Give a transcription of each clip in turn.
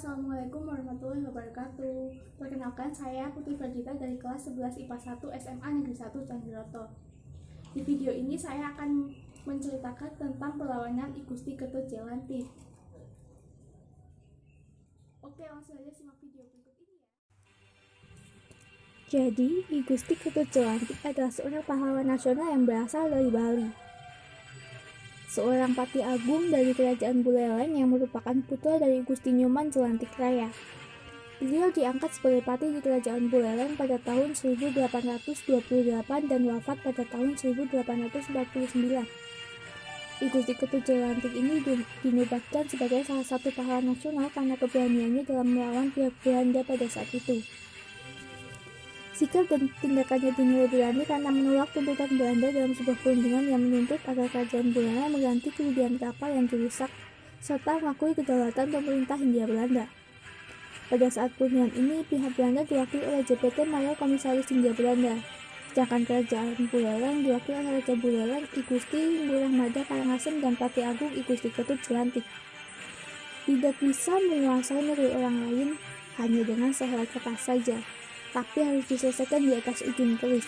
Assalamualaikum warahmatullahi wabarakatuh. Perkenalkan, saya Putri Vergita dari kelas 11 IPA 1 SMA Negeri 1 Candiroto. Di video ini saya akan menceritakan tentang perlawanan I Gusti Ketut Jelantik. Oke, langsung aja simak video berikut ini ya. Jadi, I Gusti Ketut Jelantik adalah seorang pahlawan nasional yang berasal dari Bali. Seorang Pati Agung dari Kerajaan Buleleng yang merupakan putra dari Gusti Nyoman Jelantik Raya. Beliau diangkat sebagai Pati di Kerajaan Buleleng pada tahun 1828 dan wafat pada tahun 1849. I Gusti Ketut Jelantik ini dinobatkan sebagai salah satu pahlawan nasional karena keberaniannya dalam melawan pihak Belanda pada saat itu. Sikap dan tindakannya dinilai berani karena menolak tuntutan Belanda dalam sebuah perundingan yang menuntut agar kerajaan Belanda mengganti kerugian kapal yang dirusak serta mengakui kedaulatan pemerintah Hindia Belanda. Pada saat perundingan ini, pihak Belanda diwakili oleh JPT Mayor Komisaris Hindia Belanda, sedangkan kerajaan Buleleng diwakili oleh Raja Buleleng I Gusti Ngurah Mada Karangasem dan Pati Agung I Gusti Ketut Jelantik. Tidak bisa menguasai negeri orang lain hanya dengan sehelai kertas saja, tapi harus diselesaikan di atas ujung keris.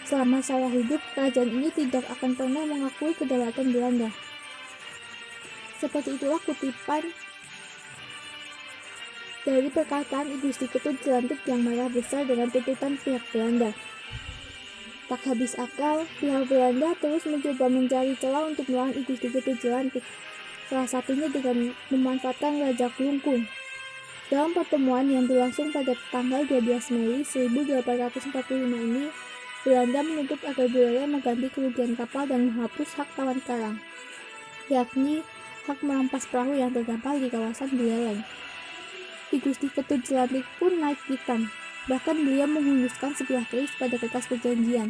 Selama saya hidup, kerajaan ini tidak akan pernah mengakui kedaulatan Belanda. Seperti itulah kutipan dari perkataan I Gusti Ketut Jelantik yang marah besar dengan tuntutan pihak Belanda. Tak habis akal, pihak Belanda terus mencoba mencari celah untuk melawan I Gusti Ketut Jelantik. Salah satunya dengan memanfaatkan Raja Klungkung. Dalam pertemuan yang berlangsung pada tanggal 12 Mei 1845 ini, Belanda menuntut agar Buleleng mengganti kerugian kapal dan menghapus hak tawan karang, yakni hak merampas perahu yang terdampar di kawasan Buleleng. I Gusti Ketut Jelantik pun naik pitam, bahkan beliau menghunuskan sebuah keris pada kertas perjanjian.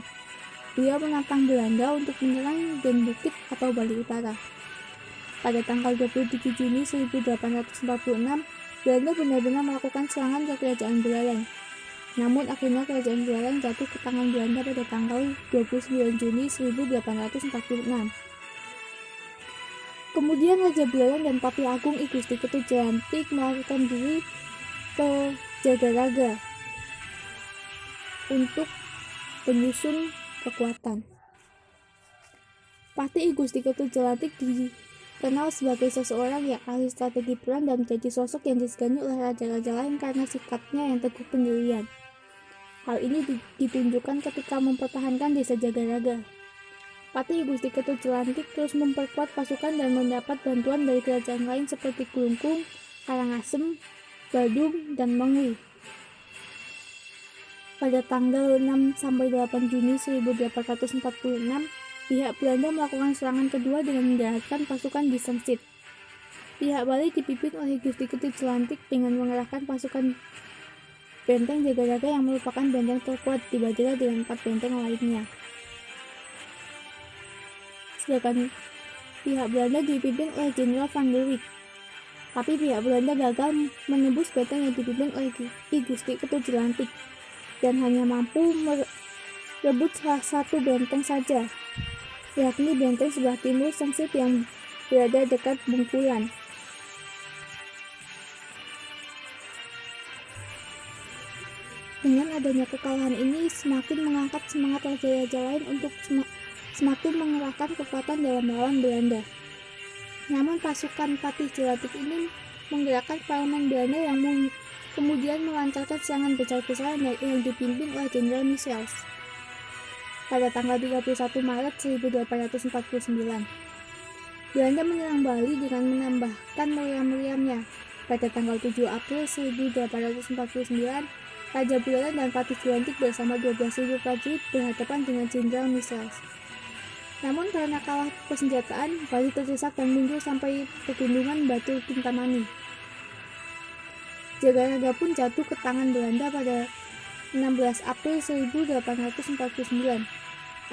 Beliau menantang Belanda untuk menyerang Den Bukit atau Bali Utara. Pada tanggal 27 Juni 1846, Belanda benar-benar melakukan serangan ke kerajaan Buleleng. Namun akhirnya kerajaan Buleleng jatuh ke tangan Belanda pada tanggal 29 Juni 1846. Kemudian Raja Buleleng dan Pati Agung I Gusti Ketut Jelantik melarikan diri ke Jagaraga untuk menyusun kekuatan. Pati I Gusti Ketut Jelantik dikenal sebagai seseorang yang ahli strategi perang dan menjadi sosok yang disegani oleh raja-raja lain karena sikapnya yang teguh pendirian. Hal ini ditunjukkan ketika mempertahankan desa Jagaraga. Pati I Gusti Ketut Jelantik terus memperkuat pasukan dan mendapat bantuan dari kerajaan lain seperti Klungkung, Karangasem, Badung, dan Mengwi. Pada tanggal 6-8 Juni 1846, pihak Belanda melakukan serangan kedua dengan mendaratkan pasukan di Sengsit. Pihak Bali dipimpin oleh Gusti Ketut Jelantik dengan mengerahkan pasukan benteng Jagaraga yang merupakan benteng terkuat dibandingkan dengan 4 benteng lainnya. Sedangkan pihak Belanda dipimpin oleh Jenderal Van der Wijk. Tapi pihak Belanda gagal menembus benteng yang dipimpin oleh I Gusti Ketut Jelantik dan hanya mampu merebut salah satu benteng saja, yakni benteng sebelah timur Sengsit yang berada dekat Bungkulan. Dengan adanya kekalahan ini semakin mengangkat semangat raja-raja lain untuk semakin mengerahkan kekuatan dalam melawan Belanda. Namun pasukan Pati Jelantik ini menggerakkan parlemen Belanda yang kemudian melancarkan serangan besar-besaran yang dipimpin oleh Jenderal Michels. Pada tanggal 31 Maret 1849, Belanda menyerang Bali dengan menambahkan meriam-meriamnya. Pada tanggal 7 April 1849, Raja Buleleng dan Pati Jelantik bersama 12.000 prajurit berhadapan dengan Jenderal Michels. Namun karena kalah persenjataan, Bali terdesak dan mundur sampai pegunungan Batu Kintamani. Jagaraga pun jatuh ke tangan Belanda pada 16 April 1849.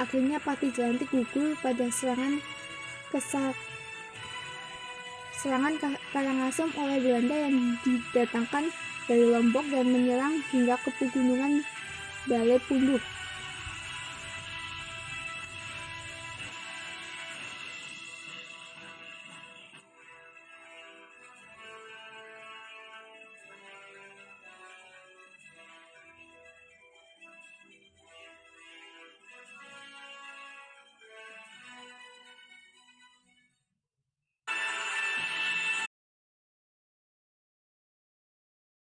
Akhirnya Pati Jelantik gugur pada serangan Karangasem oleh Belanda yang didatangkan dari Lombok dan menyerang hingga ke pegunungan Balai Punduh.